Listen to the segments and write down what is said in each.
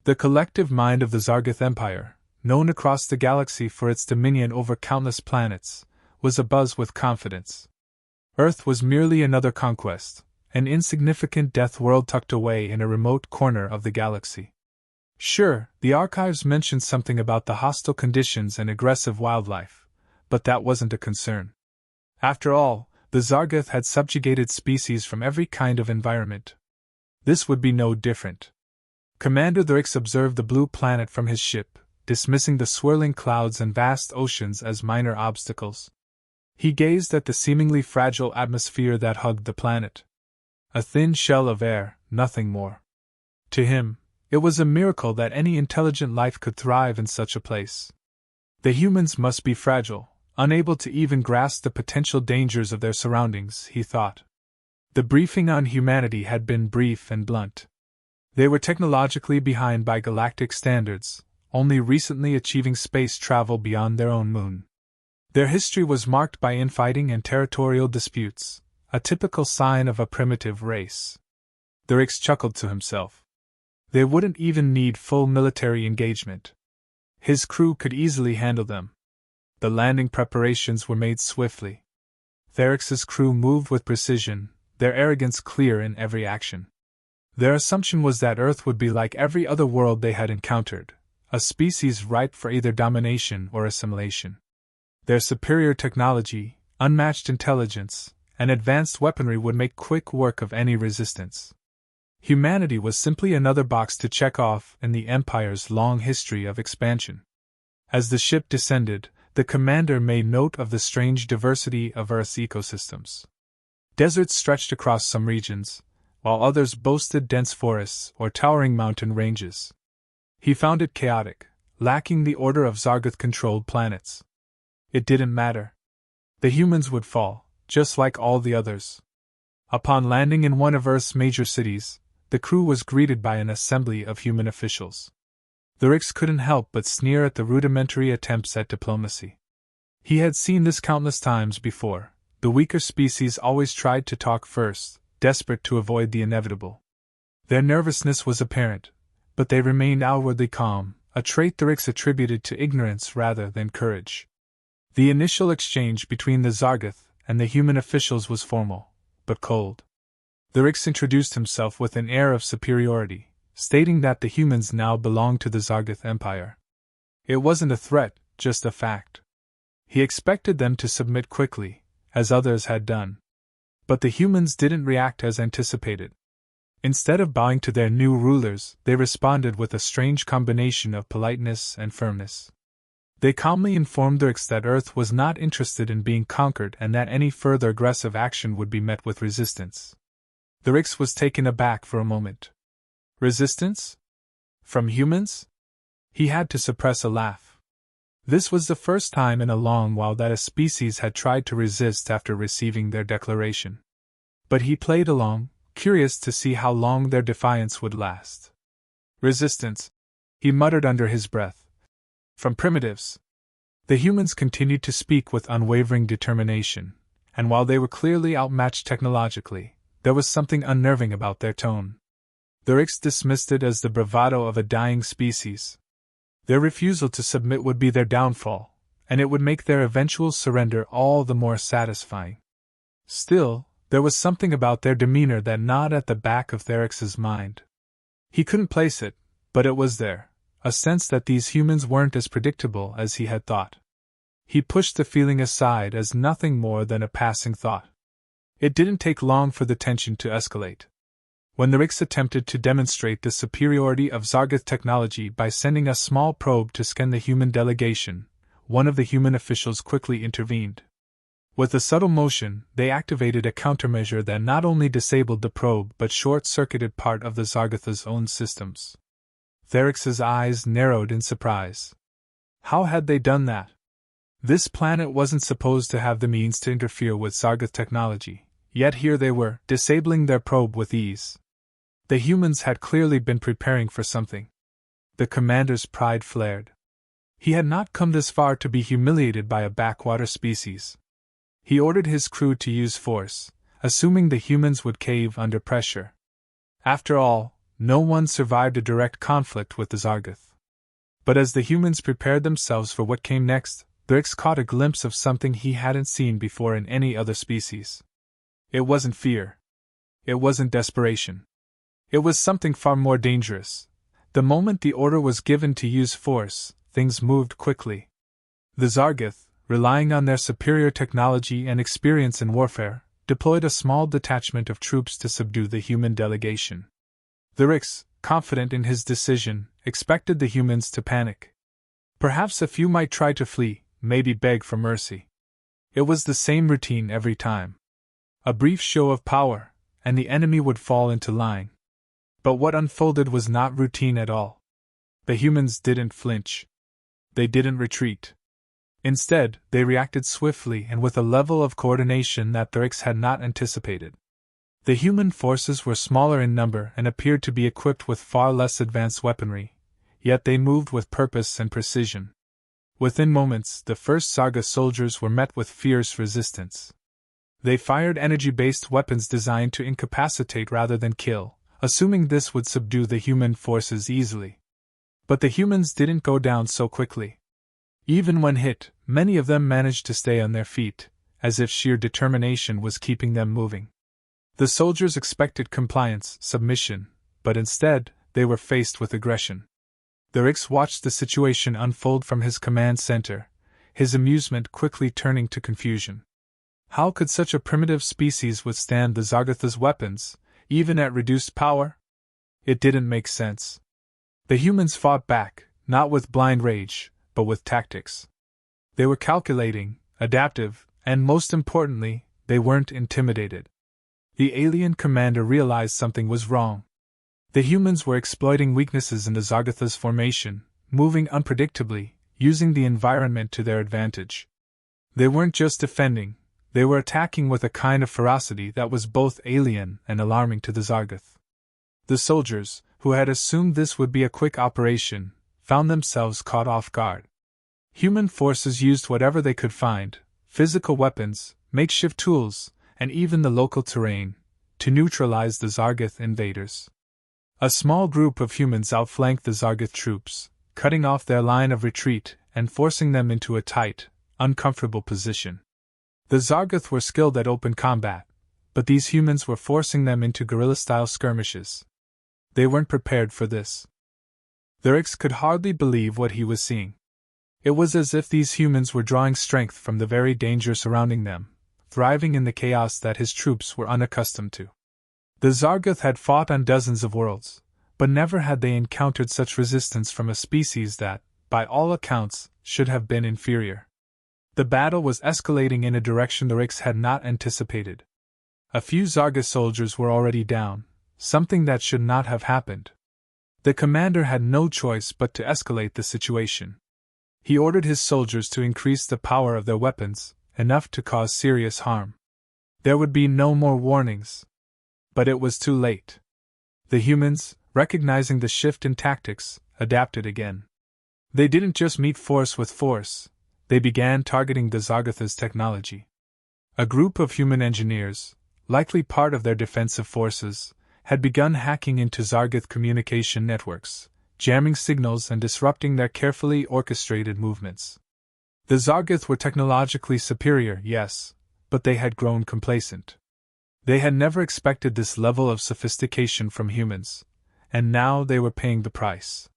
The collective mind of the Zargoth Empire, known across the galaxy for its dominion over countless planets, was abuzz with confidence. Earth was merely another conquest, an insignificant death world tucked away in a remote corner of the galaxy. Sure, the archives mentioned something about the hostile conditions and aggressive wildlife, but that wasn't a concern. After all, the Zargoth had subjugated species from every kind of environment. This would be no different. Commander Thrix observed the blue planet from his ship, dismissing the swirling clouds and vast oceans as minor obstacles. He gazed at the seemingly fragile atmosphere that hugged the planet. A thin shell of air, nothing more. To him, it was a miracle that any intelligent life could thrive in such a place. The humans must be fragile, unable to even grasp the potential dangers of their surroundings, he thought. The briefing on humanity had been brief and blunt. They were technologically behind by galactic standards, only recently achieving space travel beyond their own moon. Their history was marked by infighting and territorial disputes, a typical sign of a primitive race. Thrix chuckled to himself. They wouldn't even need full military engagement. His crew could easily handle them. The landing preparations were made swiftly. Thrix's crew moved with precision, their arrogance clear in every action. Their assumption was that Earth would be like every other world they had encountered, a species ripe for either domination or assimilation. Their superior technology, unmatched intelligence, and advanced weaponry would make quick work of any resistance. Humanity was simply another box to check off in the Empire's long history of expansion. As the ship descended, the commander made note of the strange diversity of Earth's ecosystems. Deserts stretched across some regions, while others boasted dense forests or towering mountain ranges. He found it chaotic, lacking the order of Zargoth-controlled planets. It didn't matter. The humans would fall, just like all the others. Upon landing in one of Earth's major cities, the crew was greeted by an assembly of human officials. Thrix couldn't help but sneer at the rudimentary attempts at diplomacy. He had seen this countless times before. The weaker species always tried to talk first, desperate to avoid the inevitable. Their nervousness was apparent, but they remained outwardly calm, a trait Thrix attributed to ignorance rather than courage. The initial exchange between the Zargoth and the human officials was formal, but cold. Thrix introduced himself with an air of superiority, stating that the humans now belonged to the Zargoth Empire. It wasn't a threat, just a fact. He expected them to submit quickly, as others had done. But the humans didn't react as anticipated. Instead of bowing to their new rulers, they responded with a strange combination of politeness and firmness. They calmly informed Thrix that Earth was not interested in being conquered and that any further aggressive action would be met with resistance. Thrix was taken aback for a moment. Resistance? From humans? He had to suppress a laugh. This was the first time in a long while that a species had tried to resist after receiving their declaration. But he played along, curious to see how long their defiance would last. Resistance, he muttered under his breath. From primitives. The humans continued to speak with unwavering determination, and while they were clearly outmatched technologically, there was something unnerving about their tone. Thrix dismissed it as the bravado of a dying species. Their refusal to submit would be their downfall, and it would make their eventual surrender all the more satisfying. Still, there was something about their demeanor that gnawed at the back of Thrix's mind. He couldn't place it, but it was there, a sense that these humans weren't as predictable as he had thought. He pushed the feeling aside as nothing more than a passing thought. It didn't take long for the tension to escalate. When Thrix attempted to demonstrate the superiority of Zargoth technology by sending a small probe to scan the human delegation, one of the human officials quickly intervened. With a subtle motion, they activated a countermeasure that not only disabled the probe but short-circuited part of the Zargoth's own systems. Thrix's eyes narrowed in surprise. How had they done that? This planet wasn't supposed to have the means to interfere with Zargoth technology, yet here they were, disabling their probe with ease. The humans had clearly been preparing for something. The commander's pride flared. He had not come this far to be humiliated by a backwater species. He ordered his crew to use force, assuming the humans would cave under pressure. After all, no one survived a direct conflict with the Zargoth. But as the humans prepared themselves for what came next, Brix caught a glimpse of something he hadn't seen before in any other species. It wasn't fear. It wasn't desperation. It was something far more dangerous. The moment the order was given to use force, things moved quickly. The Zargoth, relying on their superior technology and experience in warfare, deployed a small detachment of troops to subdue the human delegation. The Rix, confident in his decision, expected the humans to panic. Perhaps a few might try to flee, maybe beg for mercy. It was the same routine every time. A brief show of power, and the enemy would fall into line. But what unfolded was not routine at all. The humans didn't flinch. They didn't retreat. Instead, they reacted swiftly and with a level of coordination that the Rix had not anticipated. The human forces were smaller in number and appeared to be equipped with far less advanced weaponry, yet they moved with purpose and precision. Within moments, the first Zargoth soldiers were met with fierce resistance. They fired energy-based weapons designed to incapacitate rather than kill, assuming this would subdue the human forces easily. But the humans didn't go down so quickly. Even when hit, many of them managed to stay on their feet, as if sheer determination was keeping them moving. The soldiers expected compliance, submission, but instead, they were faced with aggression. The Rix watched the situation unfold from his command center, his amusement quickly turning to confusion. How could such a primitive species withstand the Zargoth's weapons, even at reduced power? It didn't make sense. The humans fought back, not with blind rage, but with tactics. They were calculating, adaptive, and most importantly, they weren't intimidated. The alien commander realized something was wrong. The humans were exploiting weaknesses in the Zargoth's formation, moving unpredictably, using the environment to their advantage. They weren't just defending, they were attacking with a kind of ferocity that was both alien and alarming to the Zargoth. The soldiers, who had assumed this would be a quick operation, found themselves caught off guard. Human forces used whatever they could find, physical weapons, makeshift tools, and even the local terrain, to neutralize the Zargoth invaders. A small group of humans outflanked the Zargoth troops, cutting off their line of retreat and forcing them into a tight, uncomfortable position. The Zargoth were skilled at open combat, but these humans were forcing them into guerrilla-style skirmishes. They weren't prepared for this. The Rix could hardly believe what he was seeing. It was as if these humans were drawing strength from the very danger surrounding them, thriving in the chaos that his troops were unaccustomed to. The Zargoth had fought on dozens of worlds, but never had they encountered such resistance from a species that, by all accounts, should have been inferior. The battle was escalating in a direction the Rix had not anticipated. A few Zargoth soldiers were already down, something that should not have happened. The commander had no choice but to escalate the situation. He ordered his soldiers to increase the power of their weapons, enough to cause serious harm. There would be no more warnings. But it was too late. The humans, recognizing the shift in tactics, adapted again. They didn't just meet force with force, they began targeting the Zargoth's technology. A group of human engineers, likely part of their defensive forces, had begun hacking into Zargoth communication networks, jamming signals and disrupting their carefully orchestrated movements. The Zargoth were technologically superior, yes, but they had grown complacent. They had never expected this level of sophistication from humans, and now they were paying the price.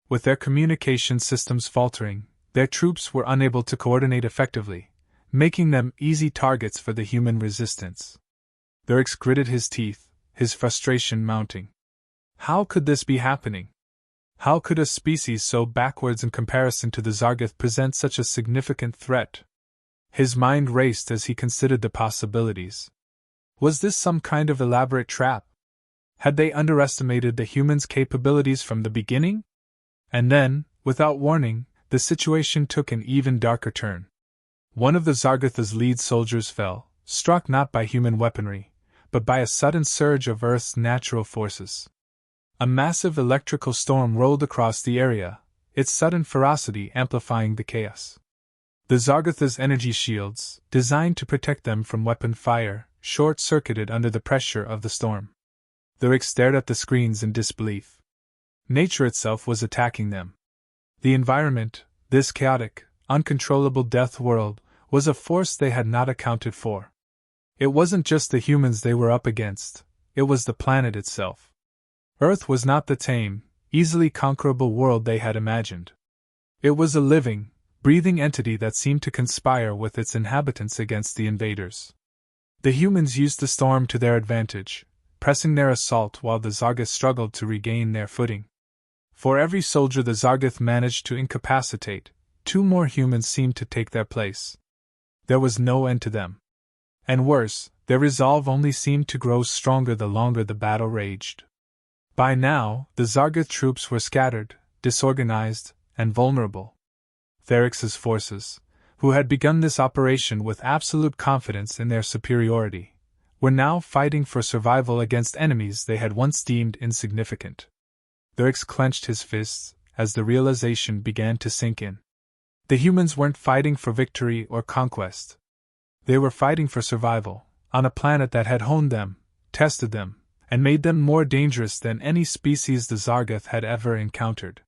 With their communication systems faltering, their troops were unable to coordinate effectively, making them easy targets for the human resistance. The Rix gritted his teeth, his frustration mounting. How could this be happening? How could a species so backwards in comparison to the Zargoth present such a significant threat? His mind raced as he considered the possibilities. Was this some kind of elaborate trap? Had they underestimated the humans' capabilities from the beginning? And then, without warning, the situation took an even darker turn. One of the Zargoth's lead soldiers fell, struck not by human weaponry, but by a sudden surge of Earth's natural forces. A massive electrical storm rolled across the area, its sudden ferocity amplifying the chaos. The Zargoth's energy shields, designed to protect them from weapon fire, short-circuited under the pressure of the storm. Rick stared at the screens in disbelief. Nature itself was attacking them. The environment, this chaotic, uncontrollable death world, was a force they had not accounted for. It wasn't just the humans they were up against, it was the planet itself. Earth was not the tame, easily conquerable world they had imagined. It was a living, breathing entity that seemed to conspire with its inhabitants against the invaders. The humans used the storm to their advantage, pressing their assault while the Zargoth struggled to regain their footing. For every soldier the Zargoth managed to incapacitate, 2 more humans seemed to take their place. There was no end to them. And worse, their resolve only seemed to grow stronger the longer the battle raged. By now, the Zargoth troops were scattered, disorganized, and vulnerable. Therix's forces, who had begun this operation with absolute confidence in their superiority, were now fighting for survival against enemies they had once deemed insignificant. Therix clenched his fists as the realization began to sink in. The humans weren't fighting for victory or conquest. They were fighting for survival, on a planet that had honed them, tested them, and made them more dangerous than any species the Zargoth had ever encountered.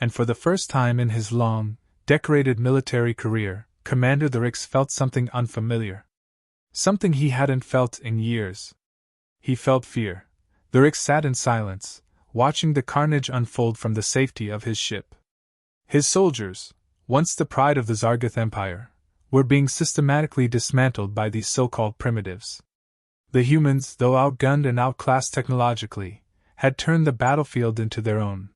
And for the first time in his long, decorated military career, Commander Therix felt something unfamiliar. Something he hadn't felt in years. He felt fear. Therix sat in silence, watching the carnage unfold from the safety of his ship. His soldiers, once the pride of the Zargoth Empire, were being systematically dismantled by these so-called primitives. The humans, though outgunned and outclassed technologically, had turned the battlefield into their own.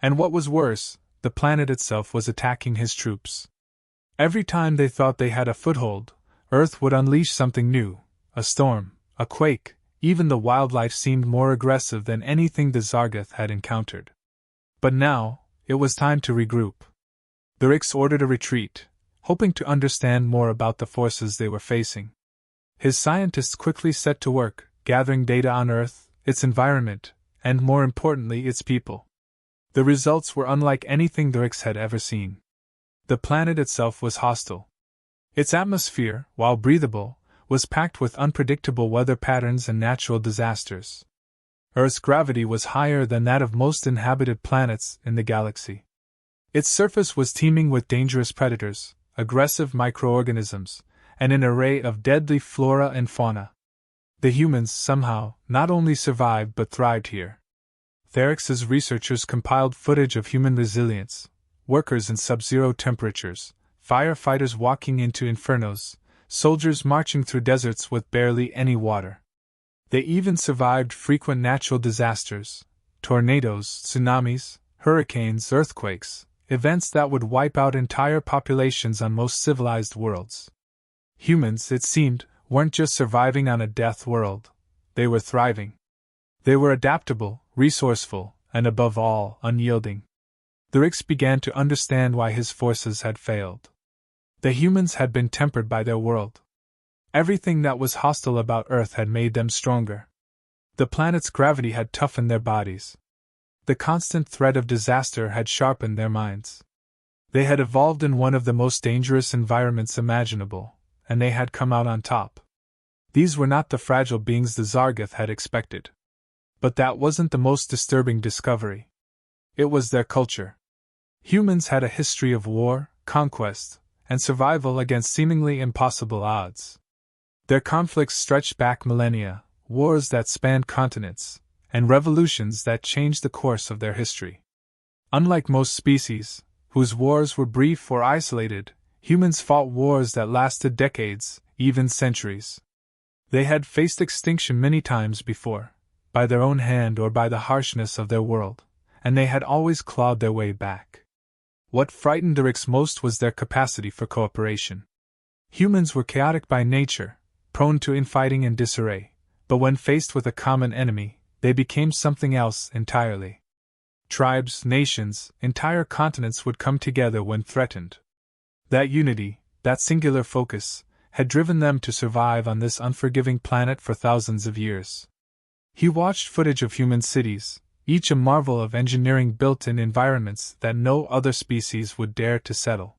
And what was worse, the planet itself was attacking his troops. Every time they thought they had a foothold, Earth would unleash something new, a storm, a quake. Even the wildlife seemed more aggressive than anything the Zargoth had encountered. But now, it was time to regroup. Therix ordered a retreat, hoping to understand more about the forces they were facing. His scientists quickly set to work, gathering data on Earth, its environment, and more importantly, its people. The results were unlike anything Therix had ever seen. The planet itself was hostile. Its atmosphere, while breathable, was packed with unpredictable weather patterns and natural disasters. Earth's gravity was higher than that of most inhabited planets in the galaxy. Its surface was teeming with dangerous predators, aggressive microorganisms, and an array of deadly flora and fauna. The humans, somehow, not only survived but thrived here. Therix's researchers compiled footage of human resilience, workers in sub-zero temperatures, firefighters walking into infernos, soldiers marching through deserts with barely any water. They even survived frequent natural disasters, tornadoes, tsunamis, hurricanes, earthquakes, events that would wipe out entire populations on most civilized worlds. Humans, it seemed, weren't just surviving on a death world, they were thriving. They were adaptable, resourceful, and above all, unyielding. Therix began to understand why his forces had failed. The humans had been tempered by their world. Everything that was hostile about Earth had made them stronger. The planet's gravity had toughened their bodies. The constant threat of disaster had sharpened their minds. They had evolved in one of the most dangerous environments imaginable, and they had come out on top. These were not the fragile beings the Zargoth had expected. But that wasn't the most disturbing discovery. It was their culture. Humans had a history of war, conquest, and survival against seemingly impossible odds. Their conflicts stretched back millennia, wars that spanned continents, and revolutions that changed the course of their history. Unlike most species, whose wars were brief or isolated, humans fought wars that lasted decades, even centuries. They had faced extinction many times before, by their own hand or by the harshness of their world, and they had always clawed their way back. What frightened Therix most was their capacity for cooperation. Humans were chaotic by nature, prone to infighting and disarray, but when faced with a common enemy, they became something else entirely. Tribes, nations, entire continents would come together when threatened. That unity, that singular focus, had driven them to survive on this unforgiving planet for thousands of years. He watched footage of human cities, each a marvel of engineering built in environments that no other species would dare to settle.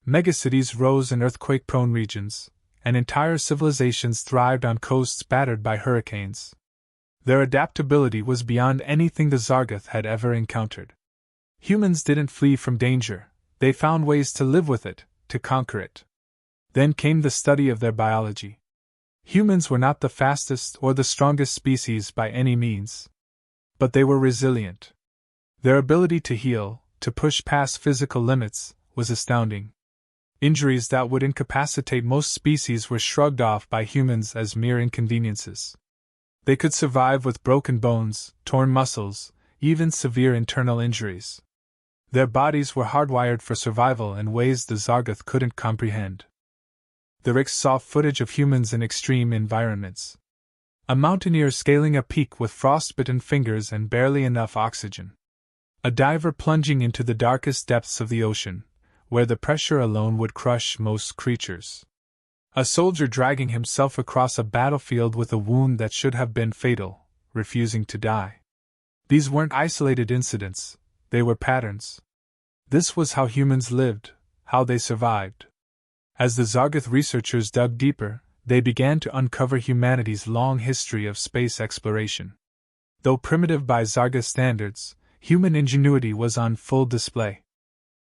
Megacities rose in earthquake-prone regions, and entire civilizations thrived on coasts battered by hurricanes. Their adaptability was beyond anything the Zargoth had ever encountered. Humans didn't flee from danger, they found ways to live with it, to conquer it. Then came the study of their biology. Humans were not the fastest or the strongest species by any means. But they were resilient. Their ability to heal, to push past physical limits, was astounding. Injuries that would incapacitate most species were shrugged off by humans as mere inconveniences. They could survive with broken bones, torn muscles, even severe internal injuries. Their bodies were hardwired for survival in ways the Zargoth couldn't comprehend. The Rix saw footage of humans in extreme environments. A mountaineer scaling a peak with frostbitten fingers and barely enough oxygen. A diver plunging into the darkest depths of the ocean, where the pressure alone would crush most creatures. A soldier dragging himself across a battlefield with a wound that should have been fatal, refusing to die. These weren't isolated incidents, they were patterns. This was how humans lived, how they survived. As the Zargoth researchers dug deeper, they began to uncover humanity's long history of space exploration. Though primitive by Zargoth standards, human ingenuity was on full display.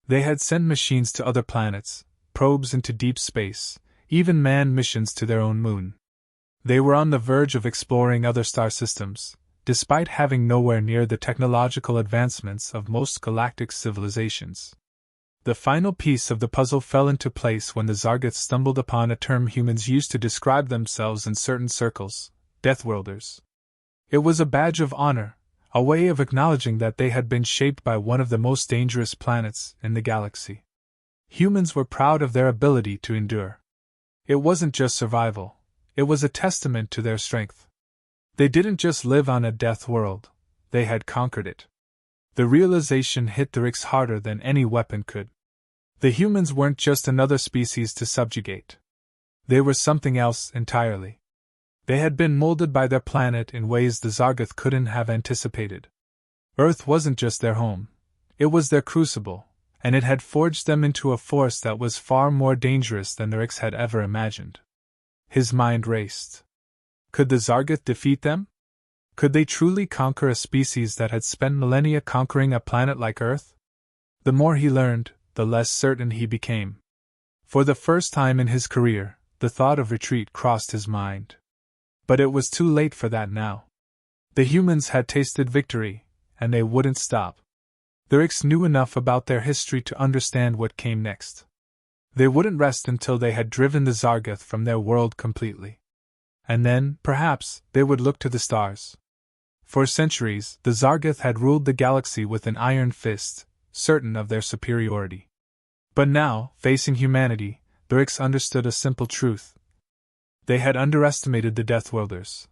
They had sent machines to other planets, probes into deep space, even manned missions to their own moon. They were on the verge of exploring other star systems, despite having nowhere near the technological advancements of most galactic civilizations. The final piece of the puzzle fell into place when the Zargoth stumbled upon a term humans used to describe themselves in certain circles: Deathworlders. It was a badge of honor, a way of acknowledging that they had been shaped by one of the most dangerous planets in the galaxy. Humans were proud of their ability to endure. It wasn't just survival, it was a testament to their strength. They didn't just live on a death world, they had conquered it. The realization hit the Rix harder than any weapon could. The humans weren't just another species to subjugate. They were something else entirely. They had been molded by their planet in ways the Zargoth couldn't have anticipated. Earth wasn't just their home, it was their crucible, and it had forged them into a force that was far more dangerous than the Rix had ever imagined. His mind raced. Could the Zargoth defeat them? Could they truly conquer a species that had spent millennia conquering a planet like Earth? The more he learned, the less certain he became. For the first time in his career, the thought of retreat crossed his mind. But it was too late for that now. The humans had tasted victory, and they wouldn't stop. The Rix knew enough about their history to understand what came next. They wouldn't rest until they had driven the Zargoth from their world completely. And then, perhaps, they would look to the stars. For centuries, the Zargoth had ruled the galaxy with an iron fist, certain of their superiority. But now, facing humanity, the Rix understood a simple truth. They had underestimated the Deathworlders.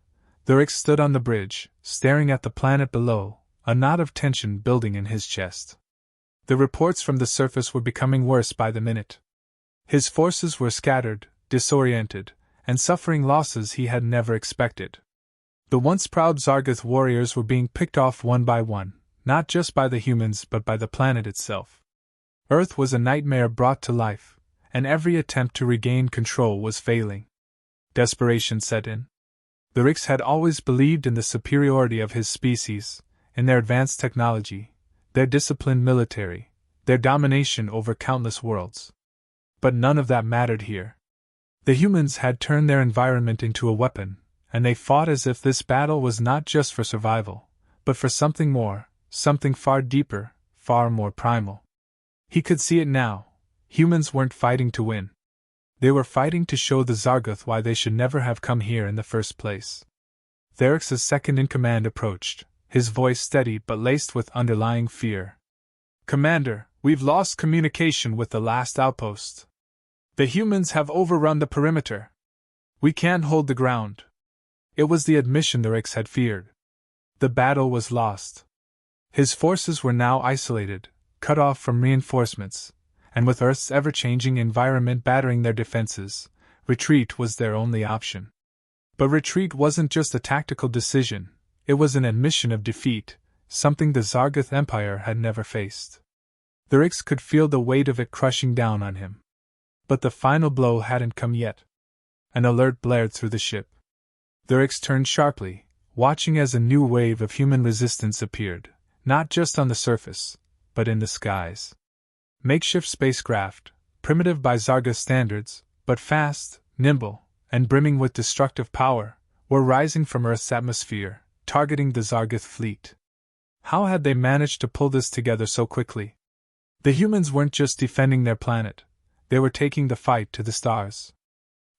The Rix stood on the bridge, staring at the planet below, a knot of tension building in his chest. The reports from the surface were becoming worse by the minute. His forces were scattered, disoriented, and suffering losses he had never expected. The once proud Zargoth warriors were being picked off one by one, not just by the humans but by the planet itself. Earth was a nightmare brought to life, and every attempt to regain control was failing. Desperation set in. The Rix had always believed in the superiority of his species, in their advanced technology, their disciplined military, their domination over countless worlds. But none of that mattered here. The humans had turned their environment into a weapon, and they fought as if this battle was not just for survival, but for something more, something far deeper, far more primal. He could see it now. Humans weren't fighting to win. They were fighting to show the Zargoth why they should never have come here in the first place. Therix's second-in-command approached, his voice steady but laced with underlying fear. "Commander, we've lost communication with the last outpost. The humans have overrun the perimeter. We can't hold the ground." It was the admission the Rix had feared. The battle was lost. His forces were now isolated, cut off from reinforcements, and with Earth's ever-changing environment battering their defenses, retreat was their only option. But retreat wasn't just a tactical decision, it was an admission of defeat, something the Zargoth Empire had never faced. The Rix could feel the weight of it crushing down on him. But the final blow hadn't come yet. An alert blared through the ship. The Rix turned sharply, watching as a new wave of human resistance appeared, not just on the surface, but in the skies. Makeshift spacecraft, primitive by Zargath standards, but fast, nimble, and brimming with destructive power, were rising from Earth's atmosphere, targeting the Zargath fleet. How had they managed to pull this together so quickly? The humans weren't just defending their planet, they were taking the fight to the stars.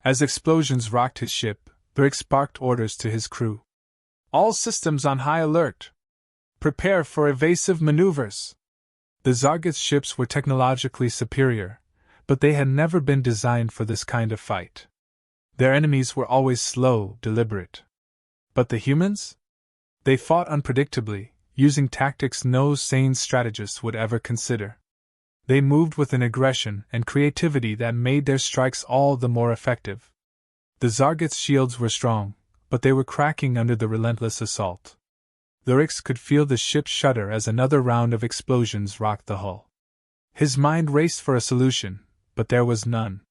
As explosions rocked his ship, Brix barked orders to his crew. All systems on high alert. Prepare for evasive maneuvers. The Zargath ships were technologically superior, but they had never been designed for this kind of fight. Their enemies were always slow, deliberate. But the humans? They fought unpredictably, using tactics no sane strategist would ever consider. They moved with an aggression and creativity that made their strikes all the more effective. The Zargath's shields were strong, but they were cracking under the relentless assault. Brix could feel the ship shudder as another round of explosions rocked the hull. His mind raced for a solution, but there was none.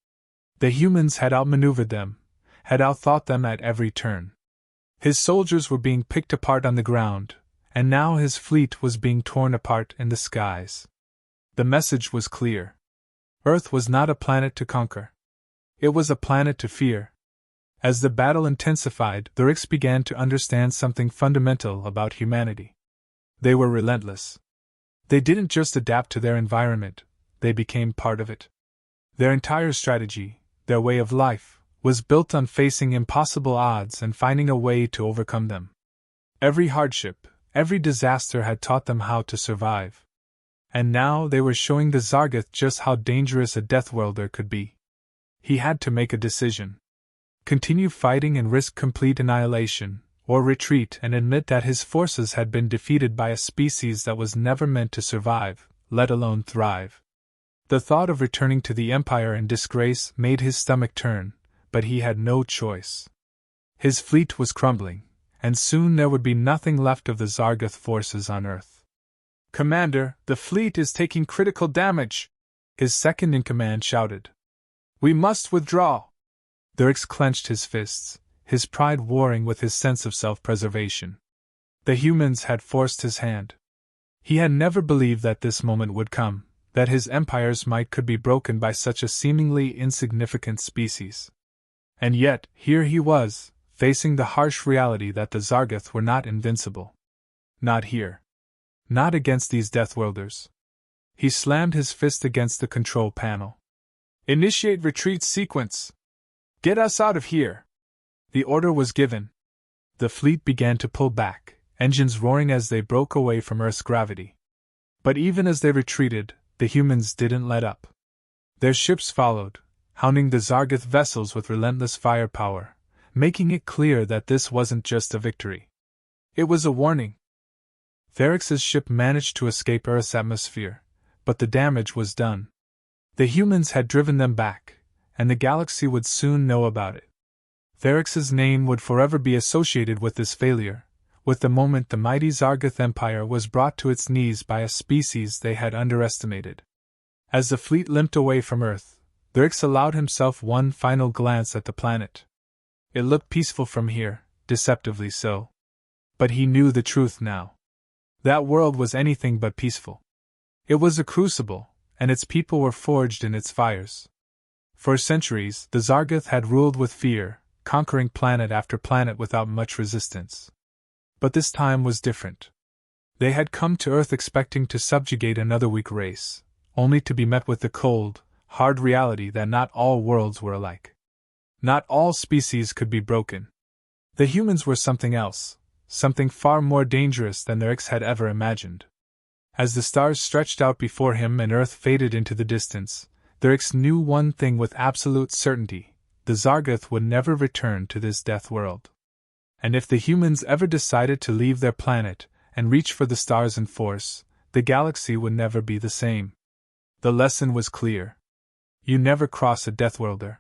The humans had outmaneuvered them, had outthought them at every turn. His soldiers were being picked apart on the ground, and now his fleet was being torn apart in the skies. The message was clear. Earth was not a planet to conquer. It was a planet to fear. As the battle intensified, the Brix began to understand something fundamental about humanity. They were relentless. They didn't just adapt to their environment, they became part of it. Their entire strategy, their way of life, was built on facing impossible odds and finding a way to overcome them. Every hardship, every disaster had taught them how to survive. And now they were showing the Zargath just how dangerous a Deathworlder could be. He had to make a decision. Continue fighting and risk complete annihilation, or retreat and admit that his forces had been defeated by a species that was never meant to survive, let alone thrive. The thought of returning to the Empire in disgrace made his stomach turn, but he had no choice. His fleet was crumbling, and soon there would be nothing left of the Zargath forces on Earth. "Commander, the fleet is taking critical damage," his second-in-command shouted. "We must withdraw." Brix clenched his fists, his pride warring with his sense of self-preservation. The humans had forced his hand. He had never believed that this moment would come, that his empire's might could be broken by such a seemingly insignificant species. And yet, here he was, facing the harsh reality that the Zargath were not invincible. Not here. Not against these Deathworlders. He slammed his fist against the control panel. "Initiate retreat sequence! Get us out of here!" The order was given. The fleet began to pull back, engines roaring as they broke away from Earth's gravity. But even as they retreated, the humans didn't let up. Their ships followed, hounding the Zargath vessels with relentless firepower, making it clear that this wasn't just a victory. It was a warning. Therix's ship managed to escape Earth's atmosphere, but the damage was done. The humans had driven them back, and the galaxy would soon know about it. Therix's name would forever be associated with this failure, with the moment the mighty Zargath Empire was brought to its knees by a species they had underestimated. As the fleet limped away from Earth, Brix allowed himself one final glance at the planet. It looked peaceful from here, deceptively so. But he knew the truth now. That world was anything but peaceful. It was a crucible, and its people were forged in its fires. For centuries, the Zargath had ruled with fear, conquering planet after planet without much resistance. But this time was different. They had come to Earth expecting to subjugate another weak race, only to be met with the cold, hard reality that not all worlds were alike. Not all species could be broken. The humans were something else, something far more dangerous than Brix had ever imagined. As the stars stretched out before him and Earth faded into the distance, Brix knew one thing with absolute certainty: the Zargath would never return to this death world. And if the humans ever decided to leave their planet and reach for the stars in force, the galaxy would never be the same. The lesson was clear. You never cross a Deathworlder.